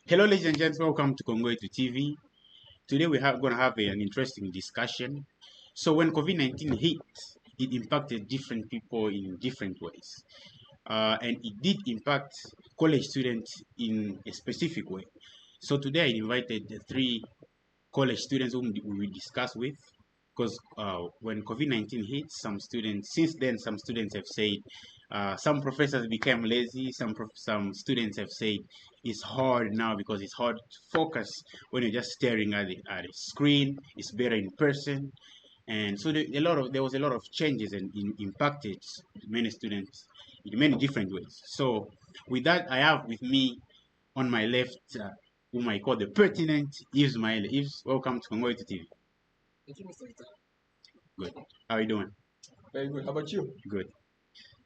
Hello, ladies and gents. Welcome to Congo to TV. Today we are going to have an interesting discussion. So when COVID-19 hit, it impacted different people in different ways. And it did impact college students in a specific way. So today I invited the three college students whom we will discuss with, because when COVID-19 hit, since then, some students have said, some professors became lazy. Some students have said it's hard now because it's hard to focus when you're just staring at the screen. It's better in person, and so there was a lot of changes and impacted many students in many different ways. So with that, I have with me on my left, whom I call the pertinent Yves Maele. Yves, welcome to Congo TV. Thank you, Mr. Victor. Good. How are you doing? Very good. How about you? Good.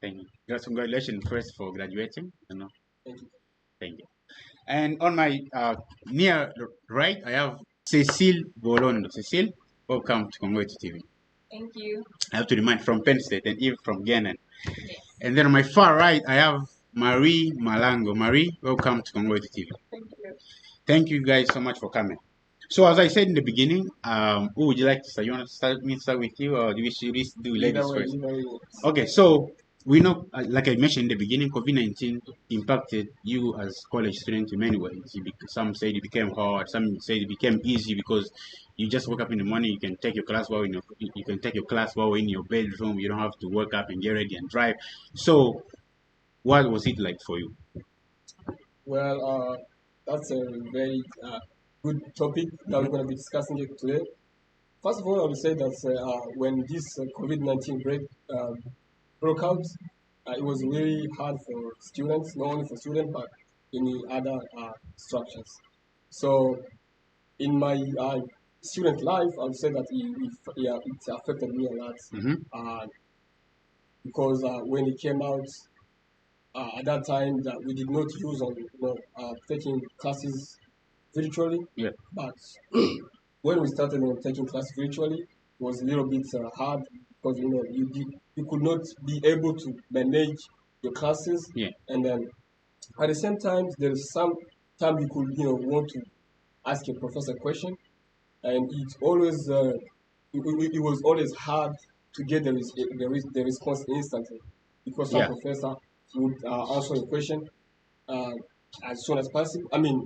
Thank you. Congratulations first for graduating. Thank you. Thank you. And on my near right, I have Cecile Bolondo. Cecile, welcome to Congo TV. Thank you. I have to remind from Penn State and Eve from Ghana. Yes. And then on my far right, I have Marie Malango. Marie, welcome to Congo TV. Thank you. Thank you guys so much for coming. So as I said in the beginning, who would you like to start? You want to start with you, or do we should we do ladies first? Okay, so we know, like I mentioned in the beginning, COVID-19 impacted you as college students in many ways. Some say it became hard, some say it became easy because you just wake up in the morning, you can take your class while you can take your class while in your bedroom. You don't have to wake up and get ready and drive. So, what was it like for you? Well, that's a very good topic that we're going to be discussing it today. First of all, I would say that when this COVID-19 broke out, it was really hard for students, not only for students, but in the other structures. So, in my student life, I would say that it affected me a lot because when it came out, at that time that we did not use on taking classes virtually. Yeah. But when we started taking classes virtually, it was a little bit hard because you could not be able to manage your classes. Yeah. And then at the same time, there is some time you could want to ask your professor a question, and it always it was always hard to get the response instantly because some professor would answer your question as soon as possible. I mean,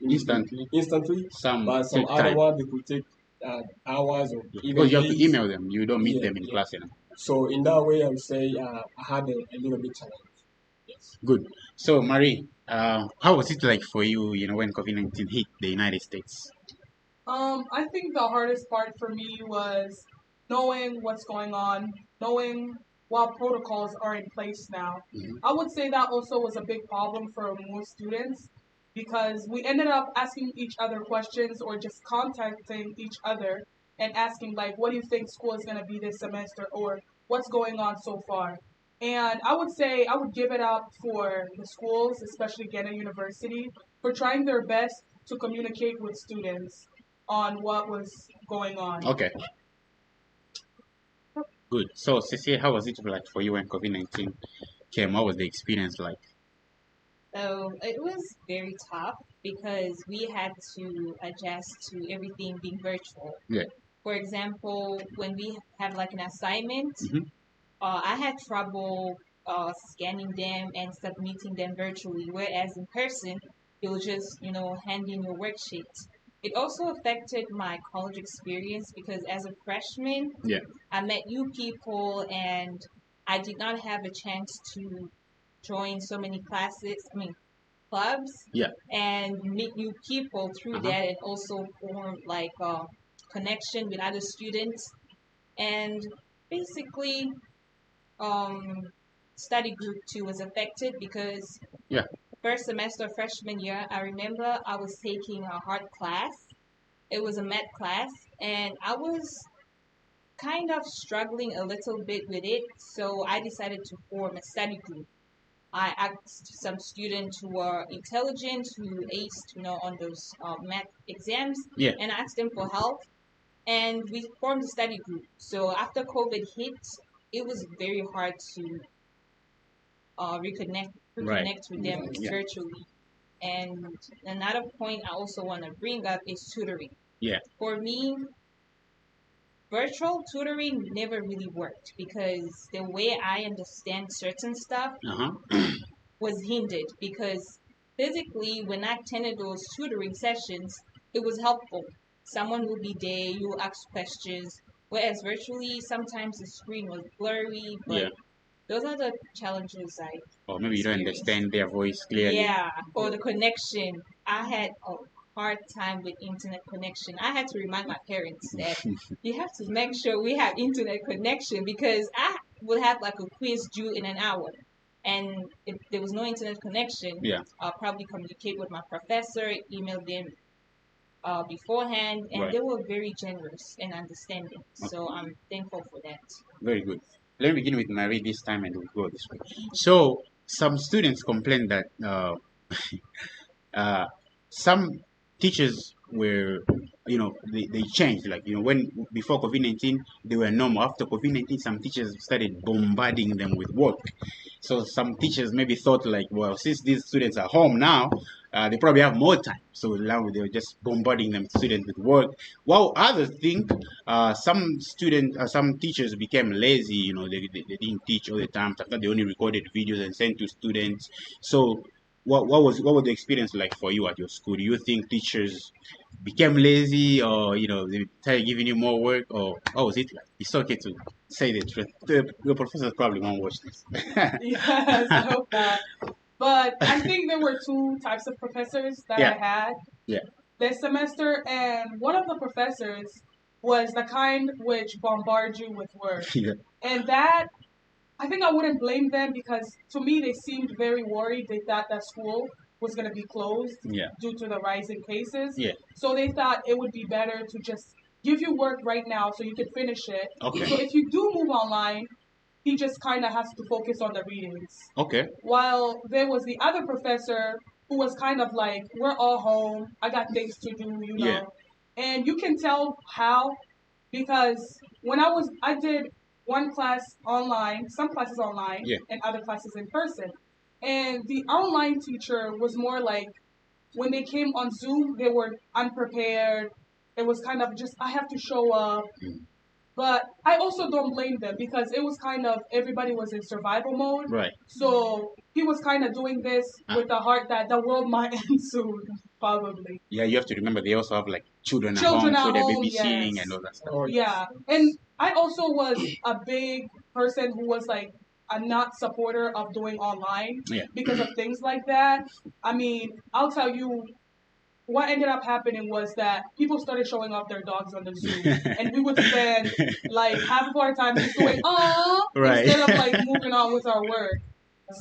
instantly. But some other one they could take hours or even because you have days. to email them. You don't meet them in class. So in that way, I would say I had a little bit challenge. Yes. Good. So Marie, how was it like for you? When COVID-19 hit the United States. I think the hardest part for me was knowing what's going on, knowing what protocols are in place now. I would say that also was a big problem for most students because we ended up asking each other questions or just contacting each other and asking like, what do you think school is going to be this semester, or what's going on so far? And I would say I would give it up for the schools, especially Ghana University, for trying their best to communicate with students on what was going on. Okay. Good. So, Cecilia, how was it like for you when COVID-19 came? What was the experience like? So it was very tough because we had to adjust to everything being virtual. Yeah. For example, when we have like an assignment, I had trouble scanning them and submitting them virtually, whereas in person, you'll just, hand in your worksheet. It also affected my college experience because as a freshman, I met new people and I did not have a chance to join so many clubs, and meet new people through that, and also form like a connection with other students. And basically, study group too was affected because first semester freshman year, I remember I was taking a hard class. It was a math class, and I was kind of struggling a little bit with it, so I decided to form a study group. I asked some students who were intelligent, who aced, on those math exams, and asked them for help, and we formed a study group. So after COVID hit, it was very hard to reconnect with them virtually. And another point I also want to bring up is tutoring. Yeah. For me, virtual tutoring never really worked because the way I understand certain stuff was hindered because physically when I attended those tutoring sessions, it was helpful. Someone will be there, you will ask questions, whereas virtually sometimes the screen was blurry, but Yeah. those are the challenges I Or maybe you don't experienced. understand their voice clearly. Yeah, or the connection. I had a hard time with internet connection. I had to remind my parents that you have to make sure we have internet connection because I would have like a quiz due in an hour. And if there was no internet connection, Yeah. I'll probably communicate with my professor, email them beforehand, and Right. they were very generous and understanding. So I'm thankful for that. Very good. Let me begin with Marie this time and we'll go this way. So, some students complain that uh, some teachers were, they changed. Like, when before COVID-19, they were normal. After COVID-19, some teachers started bombarding them with work. So some teachers maybe thought like, well, since these students are home now, they probably have more time. So now they were just bombarding them students with work. While others think some teachers became lazy. They didn't teach all the time. Sometimes they only recorded videos and sent to students. So what was the experience like for you at your school? Do you think teachers became lazy, or they started giving you more work, or what was it like? It's okay to say the truth. The professors probably won't watch this. Yes, I hope not. But I think there were two types of professors that Yeah. I had Yeah. this semester, and one of the professors was the kind which bombard you with work. Yeah. And that, I think I wouldn't blame them because to me they seemed very worried. They thought that school was going to be closed Yeah. due to the rising cases. Yeah. So they thought it would be better to just give you work right now so you can finish it. Okay. So if you do move online, he just kind of has to focus on the readings. Okay. While there was the other professor who was kind of like, we're all home. I got things to do, Yeah. And you can tell how because when I did one class online, some classes online, Yeah. and other classes in person. And the online teacher was more like, when they came on Zoom, they were unprepared. It was kind of just, I have to show up. Mm. But I also don't blame them because it was kind of, everybody was in survival mode. Right. So he was kind of doing this with the heart that the world might end soon, probably. Yeah, you have to remember they also have like children at Children home, so at they're home, babysitting yes. and all that stuff. Oh, Yeah, and I also was a big person who was like a not supporter of doing online Yeah. because of things like that. I mean, I'll tell you, what ended up happening was that people started showing off their dogs on the Zoom, and we would spend like half of our time just doing Right. instead of like moving on with our work.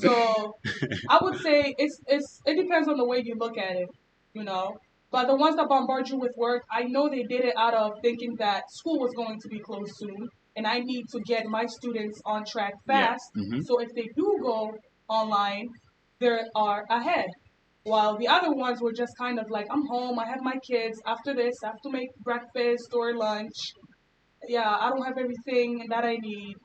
So I would say it depends on the way you look at it. But the ones that bombard you with work, I know they did it out of thinking that school was going to be closed soon, and I need to get my students on track Yeah. fast. Mhm. So if they do go online, they are ahead. While the other ones were just kind of like, I'm home, I have my kids. After this, I have to make breakfast or lunch. Yeah, I don't have everything that I need.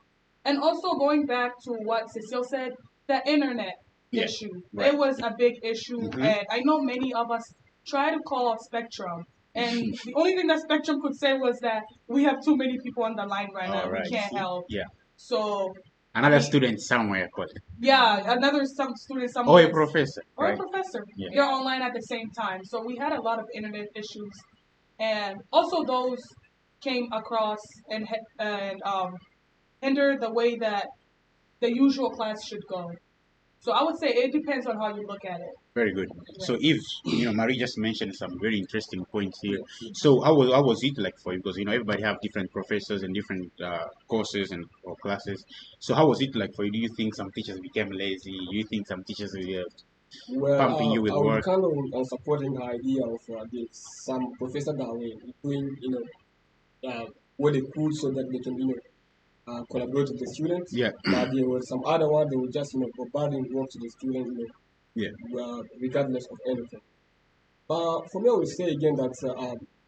And also going back to what Cecile said, the internet Yeah, issue. right. It was a big issue, Mhm. and I know many of us try to call up Spectrum. And the only thing that Spectrum could say was that we have too many people on the line right now. All right. We can't help. Yeah. So Another I mean, student somewhere, but some student or somewhere a professor, or right? a professor. Yeah. They're online at the same time. So we had a lot of internet issues, and also those came across and hinder the way that the usual class should go. So I would say it depends on how you look at it. Very good. So if Marie just mentioned some very interesting points here. So how was it like for you? Because everybody have different professors and different courses and or classes. So how was it like for you? Do you think some teachers became lazy? Do you think some teachers were pumping you with I would work? kind of supporting the idea of some professors that were doing, what they could so that they can, collaborate with the students. Yeah. But there were some other ones they were just, providing work to the students, Yeah. regardless of anything. But for me, I would say again that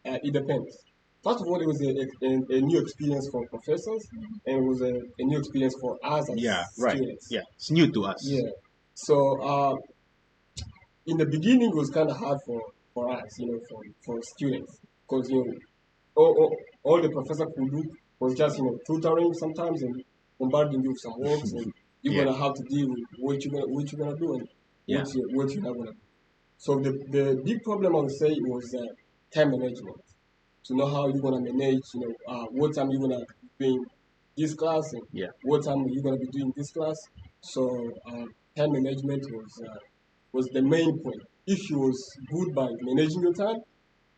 it depends. First of all, it was a new experience for professors, and it was a new experience for us as Yeah. Right. students. Yeah. It's new to us. Yeah. So in the beginning, it was kind of hard for us, for students, because all the professor could do was just tutoring sometimes and bombarding you with some works, and you're Yeah. gonna have to deal with what you're gonna do and Yeah. what you're not gonna do. So the big problem I would say was time management. To know how you're gonna manage, what time you're gonna be doing this class and Yeah. what time you're gonna be doing this class. So time management was the main point. If you was good by managing your time,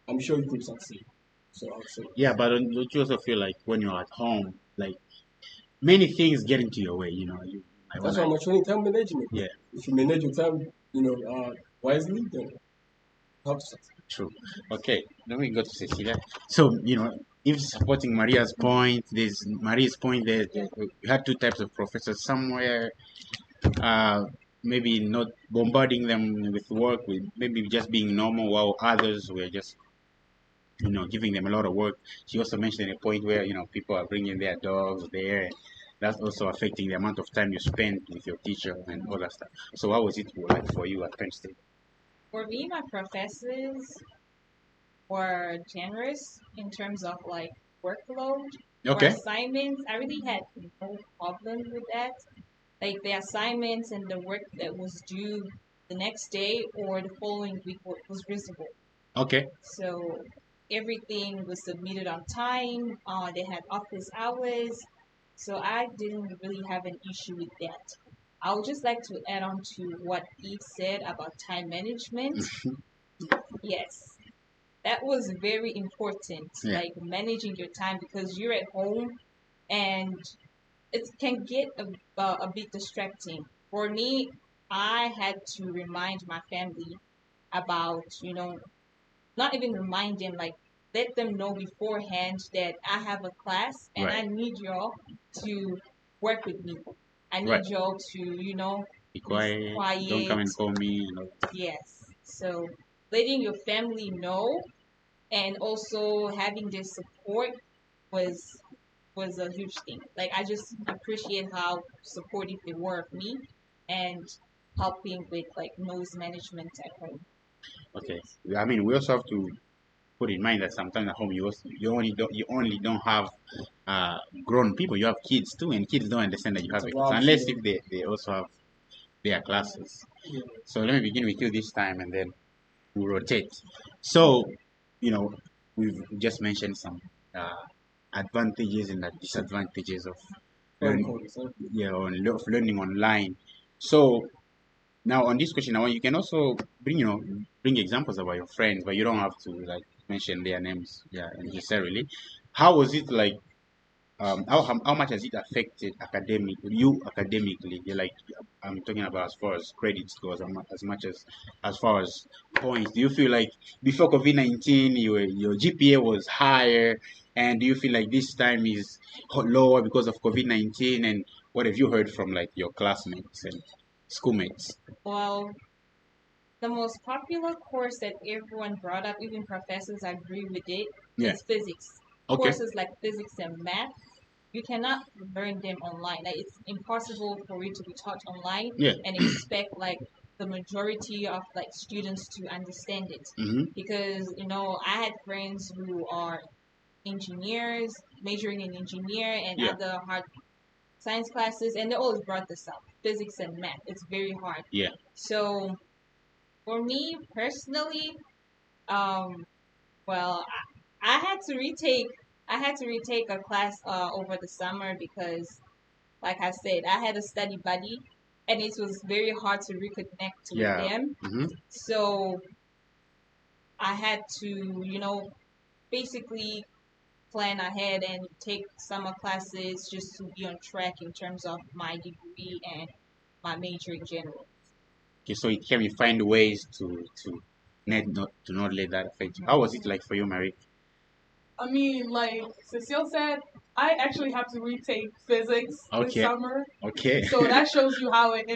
I'm sure you could succeed. So I would say Yeah, but don't you also feel like when you're at home, like many things get into your way, you might that's wanna, why I'm showing time management. yeah, If you manage your time, wisely, then you have to succeed. true. Okay, then we go to Cecilia. So, if supporting Maria's point, there's Maria's point there we had two types of professors somewhere, uh, maybe not bombarding them with work, with maybe just being normal, while others were just, giving them a lot of work. She also mentioned a point where, people are bringing their dogs there. And that's also affecting the amount of time you spend with your teacher and all that stuff. So, how was it like for you at Penn State? For me, my professors were generous in terms of like workload or Okay. assignments. I really had no problem with that. Like the assignments and the work that was due the next day or the following week was reasonable. Okay. So everything was submitted on time. They had office hours. So I didn't really have an issue with that. I would just like to add on to what Eve said about time management. Yes, that was very important, Yeah. like managing your time because you're at home and it can get a bit distracting. For me, I had to remind my family about, not even remind them, like let them know beforehand that I have a class and I Right. need y'all to work with me. I Right. need y'all to, Be be quiet. Don't come quiet. and call me. Yes. So letting your family know and also having their support was was a huge thing. Like I just appreciate how supportive they were of me and helping with like noise management at home. Okay. I mean, we also have to put in mind that sometimes at home you only don't have grown people. You have kids too, and kids don't understand that you It's have a a class lot, unless if they also have their classes. yeah. So let me begin with you this time, and then we rotate. So, you know, we've just mentioned some uh, advantages and the disadvantages of Phone learning, calls, huh? of learning online. So now on this question, now you can also bring examples about your friends, but you don't have to like mention their names, yeah, necessarily. How was it like? How much has it affected academically? Yeah, like I'm talking about as far as credit scores, as much as far as points. Do you feel like before COVID-19 your GPA was higher, and do you feel like this time is lower because of COVID-19? And what have you heard from like your classmates and schoolmates? Well, the most popular course that everyone brought up, even professors agree with it, Yeah. is physics. Okay. Courses like physics and math, you cannot learn them online. Like it's impossible for you to be taught online Yeah. and expect like the majority of like students to understand it. Mm-hmm. Because I had friends who are engineers, majoring in engineer and Yeah. other hard science classes, and they always brought this up: physics and math. It's very hard. Yeah. So for me personally, um, well, I had to retake. I had to retake a class over the summer because, like I said, I had a study buddy, and it was very hard to reconnect with Yeah. them. Mm-hmm. So I had to, basically plan ahead and take summer classes just to be on track in terms of my degree and my major in general. Okay, so can we find ways to not let that affect you? How was it like for you, Marie? I mean, like Cecile said, I actually have to retake physics this Okay. summer, Okay. so that shows you how it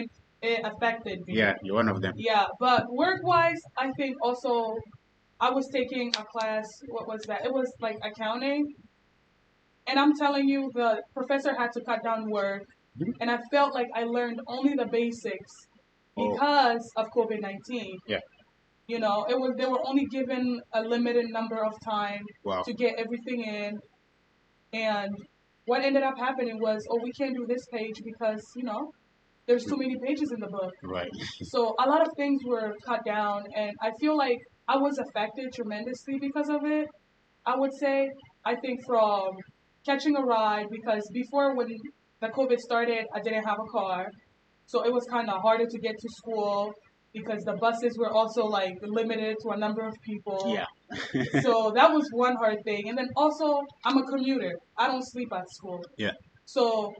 affected me. Yeah, you're one of them. Yeah, but work-wise, I think also I was taking a class. What was that? It was like accounting, and I'm telling you, the professor had to cut down work, Mhm. and I felt like I learned only the basics. because of COVID-19. Yeah. You know, they were only given a limited number of time Wow. to get everything in, and what ended up happening was, oh, we can't do this page because there's too many pages in the book. Right. So a lot of things were cut down, and I feel like I was affected tremendously because of it. I would say, I think from catching a ride, because before when the COVID started, I didn't have a car. So it was kind of harder to get to school because the buses were also like limited to a number of people. Yeah. So that was one hard thing. And then also, I'm a commuter. I don't sleep at school. Yeah. So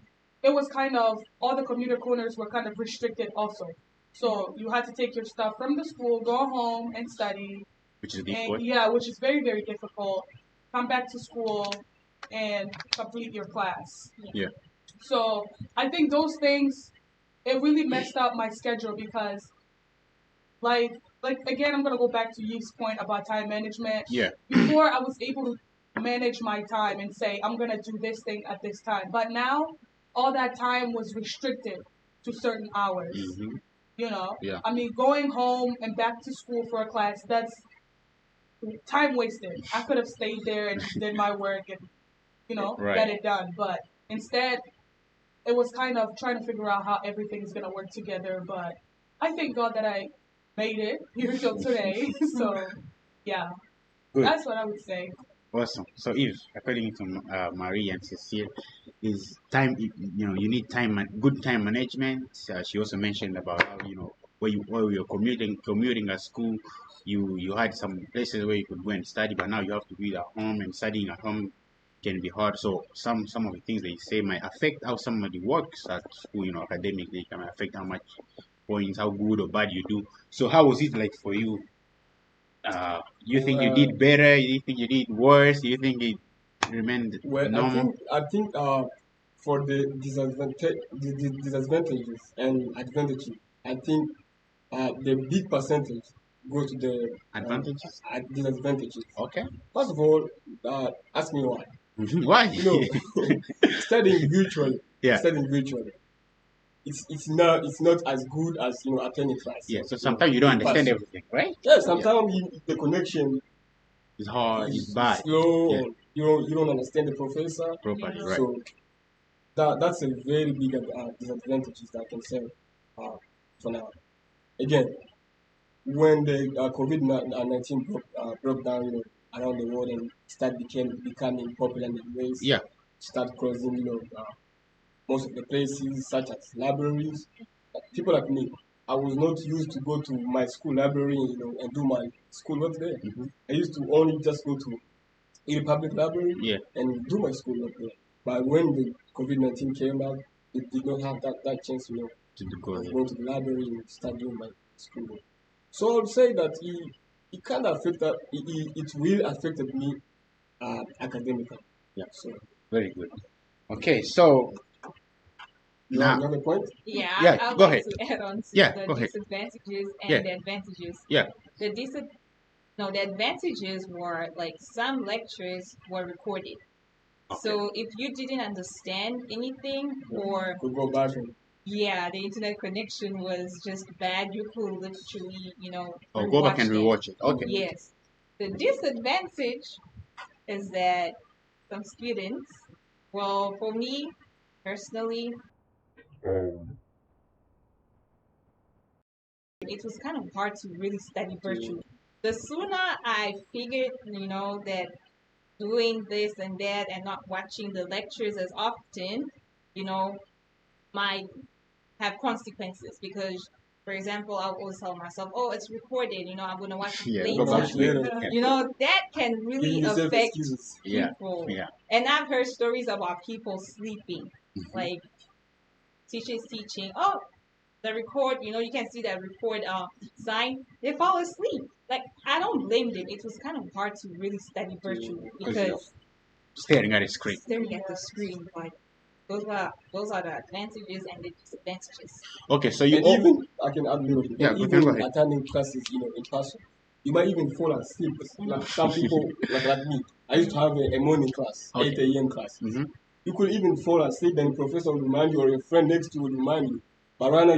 it was kind of, all the commuter corners were kind of restricted also. So you had to take your stuff from the school, go home and study. Which is difficult. And, yeah, which is very, very difficult. Come back to school and complete your class. Yeah. So I think those things, it really messed up my schedule because, like again, I'm gonna go back to Yive's point about time management. Yeah. Before, I was able to manage my time and say I'm gonna do this thing at this time, but now all that time was restricted to certain hours. Mm-hmm. You know. Yeah. I mean, going home and back to school for a class, that's time wasted. I could have stayed there and did my work and Right. get it done, but instead it was kind of trying to figure out how everything's gonna work together. But I thank God that I made it here till today. So yeah, Good. that's what I would say. Awesome. So, if according to Marie and Cecile, is time. You need good time management. She also mentioned about how while you're commuting at school, you had some places where you could go and study, but now you have to do it at home, and studying at home can be hard. So some of the things they say might affect how somebody works at school. Academically, it can affect how much points, how good or bad you do. So how was it like for you? You think you did better? You think you did worse? You think it remained normal? I think for the disadvantages and advantages, I think the big percentage go to the Advantages? disadvantages. Okay. First of all, ask me why. Why? Studying virtually. Yeah. Studying virtually. It's not as good as attending class. Yeah. So sometimes you don't understand everything, right? Yeah. Sometimes the connection It's hard. It's is bad. slow. Yeah. And you don't understand the professor. Properly, right? So that's a very big disadvantages that I can say for now. Again, when the COVID-19 broke down, around the world and becoming popular in the US, Yeah. start closing, most of the places such as libraries. People like me, I was not used to go to my school library, and do my school work there. Mhm. I used to only just go to a public library Yeah. and do my school work there. But when the COVID-19 came out, it did not have that chance, To go of there. going to the library and start doing my school work. So I would say that it kind of affected, it really affected me academically. Yeah. So Very good. Okay. So you now, have a point? Yeah, Yeah, I would go like ahead. to add on to Yeah, the go ahead. disadvantages and Yeah. the advantages. Yeah. The advantages were like some lectures were recorded. So if you didn't understand anything, or Could go back and the internet connection was just bad, you could literally, Or go back and them. rewatch it. Okay. Yes. The disadvantage is that some students, well, for me personally, it was kind of hard to really study virtually. The sooner I figured, that doing this and that and not watching the lectures as often, might have consequences because, for example, I'll always tell myself, oh, it's recorded, I'm going to watch it Yeah. later. Go back later. Yeah. That can really giving yourself affect excuses. Yeah. people. Yeah. And I've heard stories about people sleeping, Mhm. like teachers teaching, oh, the record, you can see that record sign, they fall asleep. Like, I don't blame them. It was kind of hard to really study virtually because Staring at a screen. staring at the screen, like, those are the advantages and the disadvantages. Okay. So you And all. even I can add a little bit. Yeah, And go even ahead. attending classes, in person, you might even fall asleep. Like some people, like me, I used to have a morning class, Okay. 8 a.m. class. Mhm. You could even fall asleep, and the professor will remind you, or your friend next to you will remind you. But right now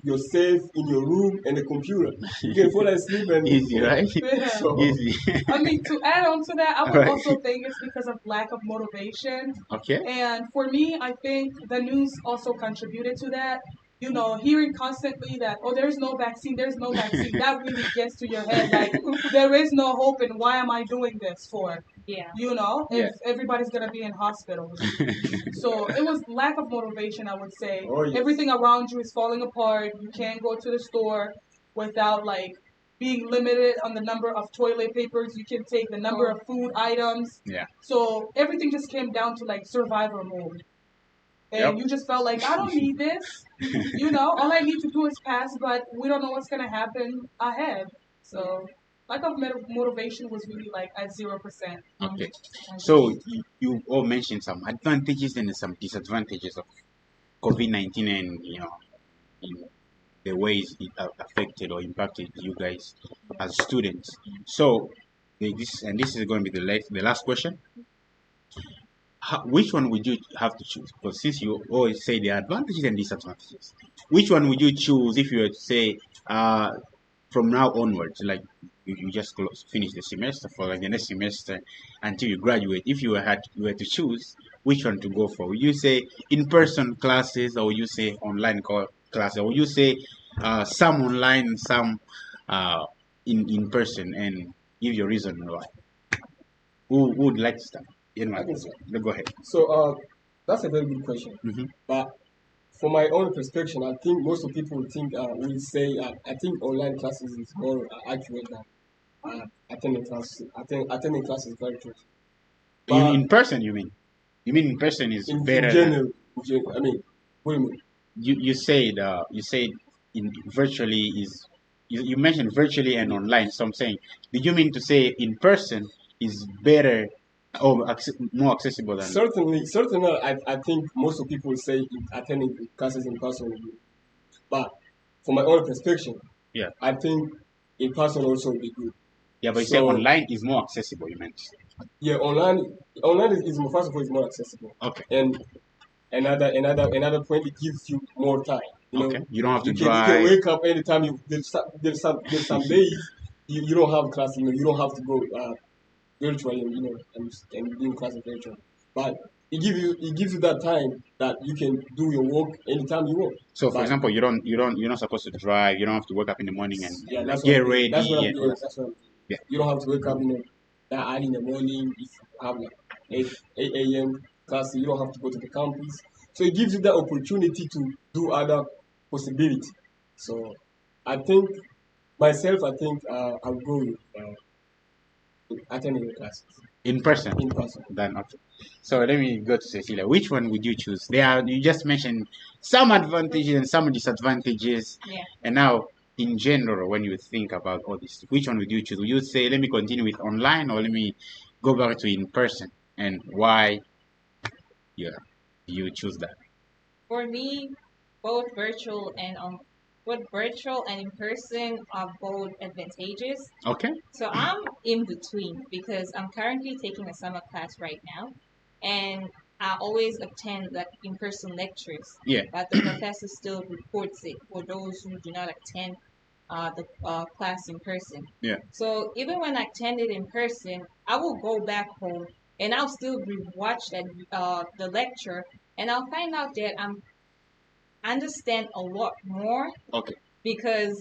you're safe in your room and the computer. You can fall asleep and Easy, right? Yeah. So, Easy. I mean, to add on to that, I would Right. also think it's because of lack of motivation. Okay. And for me, I think the news also contributed to that. You know, hearing constantly that, oh, there's no vaccine, that really gets to your head. Like, there is no hope, and why am I doing this for? Yeah. You know, if Yeah. everybody's going to be in hospitals. So it was lack of motivation, I would say. Oh, yes. Everything around you is falling apart. You can't go to the store without, like, being limited on the number of toilet papers you can take, the number of food items. Yeah. So everything just came down to like survivor mode. And Yep. you just felt like, I don't need this. You know, all I need to do is pass, but we don't know what's going to happen ahead. So lack of motivation was really like at 0%. Okay. So you all mentioned some advantages and some disadvantages of COVID-19, and in the ways it affected or impacted you guys as students. So this is going to be the last question. Which one would you have to choose? Because since you always say the advantages and disadvantages, which one would you choose if you were to say from now onwards, like you just finish the semester for like the next semester until you graduate? If you were to choose which one to go for, would you say in-person classes, or would you say online classes, or would you say some online, some in person, and give your reason why? Who would like to start? I can start. Go ahead. So that's a very good question. Mm-hmm. But from my own perspective, I think most of people think will say I think online classes is more accurate than attending classes. Attending classes is very true. But In person, you mean? You mean in person is in better? general, I mean, what do you mean? You said in virtually is you mentioned virtually and online. So I'm saying, did you mean to say in person is better or more accessible than? Certainly, I think most of people say attending classes in person will be. But from my own perspective, Yeah. I think in person also will be good. Yeah, but you say So- online is more accessible. You meant. Yeah, online is more, first of all, is more accessible. Okay. And another point, it gives you more time. You know, Okay. You don't have to you can drive. wake up anytime you there's some days you don't have class, you don't have to go virtually, and doing classes virtually. But it gives you that time that you can do your work anytime you want. So, for But- example, you're not supposed to drive. You don't have to wake up in the morning and Yeah, like, that's get what I'm ready. doing. That's what I'm and- doing. That's what I'm doing. Yeah. You don't have to wake up, that early in the morning. If you have like 8 a.m. class, you don't have to go to the campus. So it gives you that opportunity to do other possibilities. So I think I think I'll go with attending the classes in person. in person. Then okay. So let me go to Cecilia. Which one would you choose? You just mentioned some advantages and some disadvantages. Yeah. And now, in general, when you think about all this, which one would you choose? Would you say, let me continue with online, or let me go back to in person? And why? Yeah, you choose that. For me, both virtual and in person are both advantageous. Okay. So I'm in between because I'm currently taking a summer class right now, and I always attend like in-person lectures. Yeah. But the professor still reports it for those who do not attend the class in person. Yeah. So even when I attend it in person, I will go back home and I'll still rewatch the lecture, and I'll find out that I understand a lot more. Okay. Because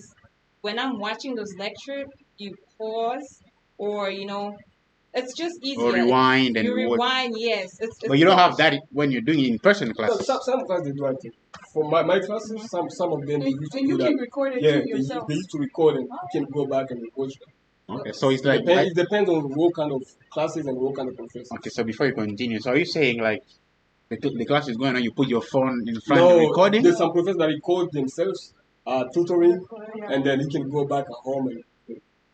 when I'm watching those lectures, you pause, or it's just easier. Or rewind and you watch. rewind, yes. It's But you don't so have much- that when you're doing in-person No, classes. some classes they do, I think. For my classes, some of them they used to And do you that. can record it Yeah, too yourself. they used to record and you can go back and watch them. Okay. So it's like It depends on what kind of classes and what kind of professors. okay. So before you continue, so are you saying like the class is going on, you put your phone in front No, recording? there's some professors that record themselves tutoring, Yeah. and then you can go back at home and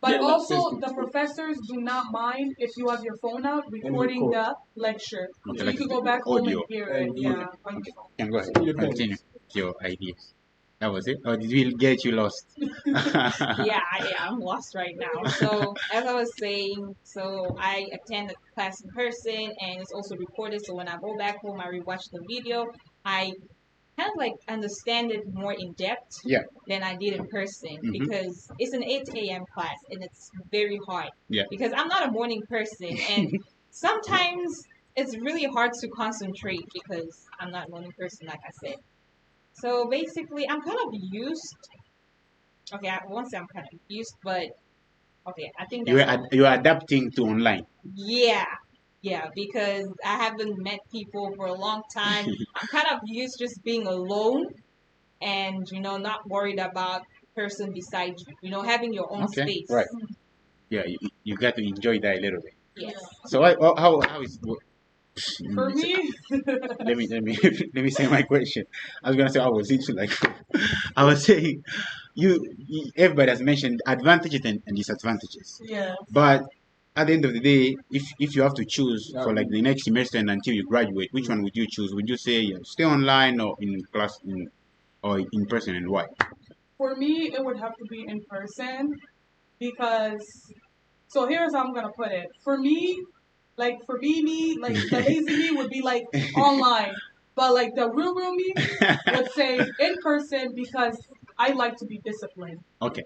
But get also, access to the it. professors do not mind if you have your phone out recording record. the lecture. Okay, So like you can go back home audio. and hear And it. hear Yeah. on your phone. Can go ahead. It depends. Continue your ideas. That was it? Or did we get you lost? yeah, I'm lost right now. So as I was saying, so I attend the class in person, and it's also recorded. So when I go back home, I rewatch the video. I kind of like understand it more in depth Yeah. than I did in person Mhm. because it's an 8 a.m. class and it's very hard. Yeah. Because I'm not a morning person and sometimes it's really hard to concentrate because I'm not a morning person, like I said. So basically, I'm kind of used. Okay, I won't say I'm kind of used, but okay, I think that's all. You are adapting to online. Yeah, yeah, because I haven't met people for a long time. I'm kind of used just being alone and not worried about the person beside you. Having your own Okay, space. right. Yeah, you got to enjoy that a little bit. Yes. So how is For me, let me let me say my question. I was gonna say I was into like I was saying everybody has mentioned advantages and disadvantages. yeah. But at the end of the day, if you have to choose for like the next semester and until you graduate, which one would you choose? Would you say stay online or in class or in person, and why? For me, it would have to be in person because. So here's how I'm gonna put it. For me, like for me, like the lazy me would be like online, but like the real me would say in person because I like to be disciplined. Okay.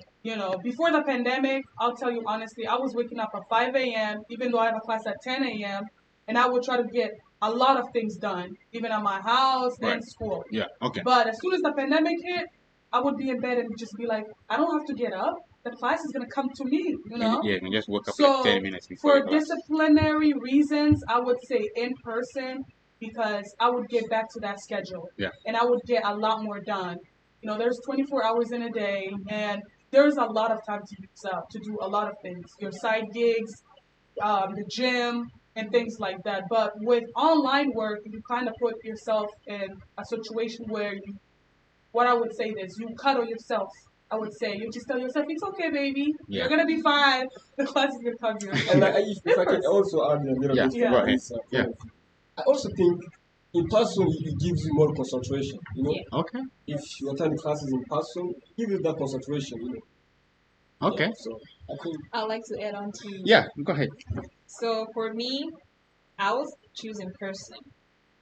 Before the pandemic, I'll tell you honestly, I was waking up at 5 a.m., even though I have a class at 10 a.m., and I would try to get a lot of things done, even at my house Right. and school. Yeah. Okay. But as soon as the pandemic hit, I would be in bed and just be like, I don't have to get up. The class is going to come to me, Yeah, you just woke up like So 10 minutes before for the class. disciplinary reasons, I would say in person because I would get back to that schedule. Yeah. And I would get a lot more done. There's 24 hours in a day, and there's a lot of time to use up to do a lot of things. Your side gigs, the gym, and things like that. But with online work, you kind of put yourself in a situation where what I would say is you cuddle yourself. I would say you just tell yourself it's okay, baby. Yeah. You're gonna be fine. The class is gonna come to you. And if I can also add a little Yeah, bit Yeah. go to ahead. this Yeah. point of view. I also think in person it gives you more concentration. Yeah. Okay. If you attend classes in person, it gives you that concentration. Okay. Yeah, so I think I'd like to add on to. Yeah, go ahead. So for me, I was choosing person.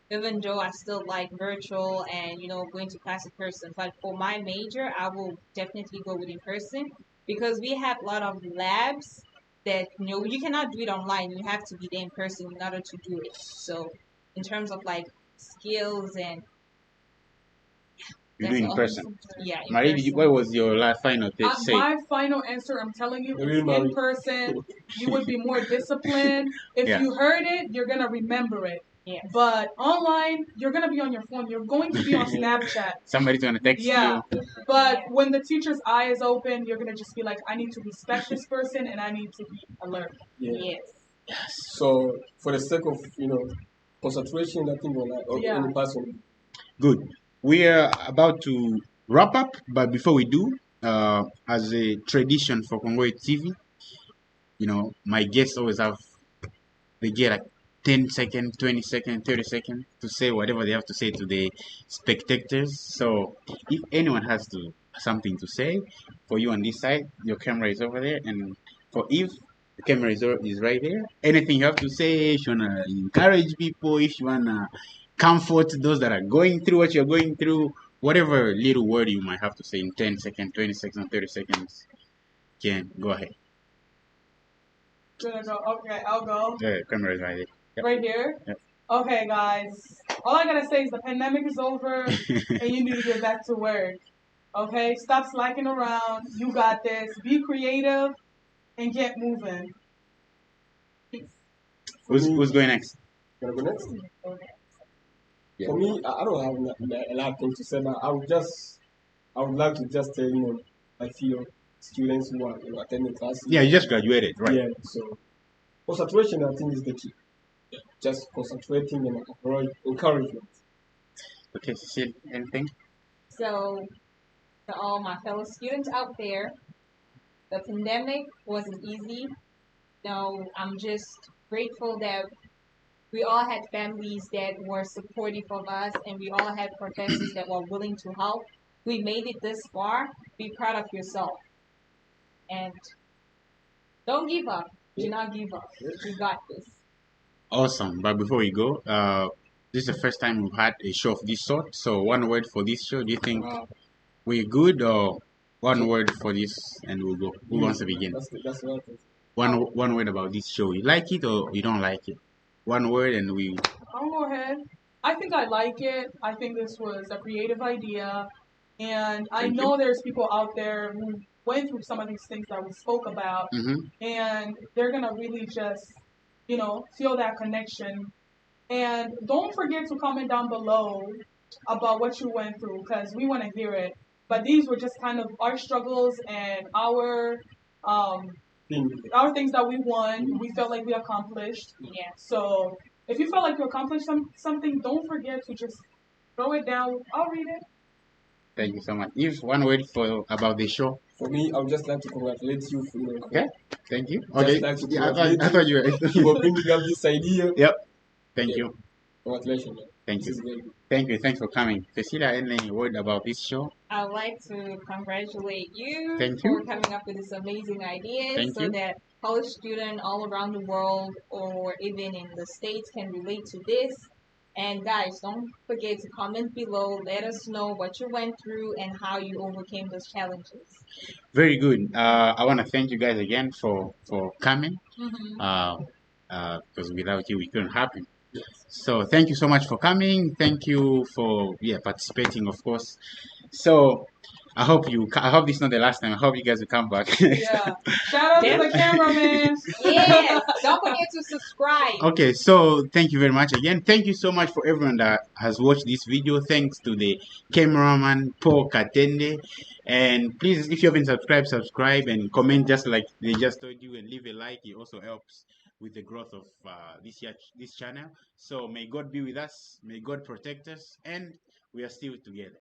Even though I still like virtual and going to class in person, but for my major, I will definitely go with in person because we have a lot of labs that you cannot do it online. You have to be there in person in order to do it. So in terms of like skills and You do that's in all. person. Yeah, in Marie, person. what was your last final say? My final answer, I'm telling you, is Really, in person. You would be more disciplined. If Yeah. you heard it, you're gonna remember it. Yes. But online, you're gonna be on your phone. You're going to be on Snapchat. Somebody's gonna text Yeah. you. But when the teacher's eye is open, you're gonna just be like, I need to respect this person and I need to be alert. yeah. Yes. So for the sake of concentration, I think Yeah. in person. Good. We are about to wrap up, but before we do, as a tradition for Congo TV, my guests always they get like 10 seconds, 20 seconds, 30 seconds to say whatever they have to say to the spectators. So if anyone has something to say, for you on this side, your camera is over there, and for Eve, the camera is right there. Anything you have to say, if you wanna encourage people, if you wanna comfort those that are going through what you're going through, whatever little word you might have to say in 10 seconds, 20 seconds, 30 seconds, can go ahead. Gonna go. Okay, I'll go. The camera is right there. Yep. Right here? Yep. Okay, guys. All I gotta say is the pandemic is over and you need to get back to work. Okay? Stop slacking around. You got this. Be creative and get moving. Who's going next? Can I go next? Yeah. For me, I don't have a lot of things to say, but I would like to just tell my fellow students who are attending classes. Yeah, you just graduated, right? Yeah, so concentration I think is the key. Just concentrating and encouragement. Okay, Cecile, anything? So to all my fellow students out there, the pandemic wasn't easy. No, I'm just grateful that we all had families that were supportive of us and we all had professors that were willing to help. We made it this far. Be proud of yourself. And don't give up. Do not give up. You got this. Awesome. But before we go, this is the first time we've had a show of this sort. So one word for this show. Do you think we're good, or one word for this and we'll go? Who wants to begin? That's one thing. One word about this show. You like it or you don't like it? One word and we. I'll go ahead. I think I like it. I think this was a creative idea. And I Thank know you. there's people out there who went through some of these things that we spoke about. And they're going to really just, feel that connection. And don't forget to comment down below about what you went through because we want to hear it. But these were just kind of our struggles and um, our things that we won, we felt like we accomplished. Yeah. So if you felt like you accomplished something, don't forget to just throw it down. I'll read it. Thank you so much. If one word for about the show. For me, I would just like to congratulate you for your Okay. Thank you. Just Okay. like to Yeah, congratulate I thought you for were. bringing up this idea. Yep. Thank Yeah. you. Congratulations. Man. Thank This you. is very good. Thank you. Thanks for coming. Cecilia, any word about this show? I would like to congratulate you Thank for you. coming up with this amazing idea Thank so you. that college students all around the world or even in the States can relate to this. And guys, don't forget to comment below. Let us know what you went through and how you overcame those challenges. Very good. I want to thank you guys again for coming. Mm-hmm. Because without you, we couldn't happen. So thank you so much for coming. Thank you for participating, of course. So I hope this is not the last time. I hope you guys will come back. Yeah. Shout out to the cameraman. Yes. Don't forget to subscribe. Okay, so thank you very much again. Thank you so much for everyone that has watched this video. Thanks to the cameraman Paul Katende. And please, if you haven't subscribed, subscribe and comment just like they just told you, and leave a like. It also helps with the growth of this channel. So may God be with us, may God protect us, and we are still together.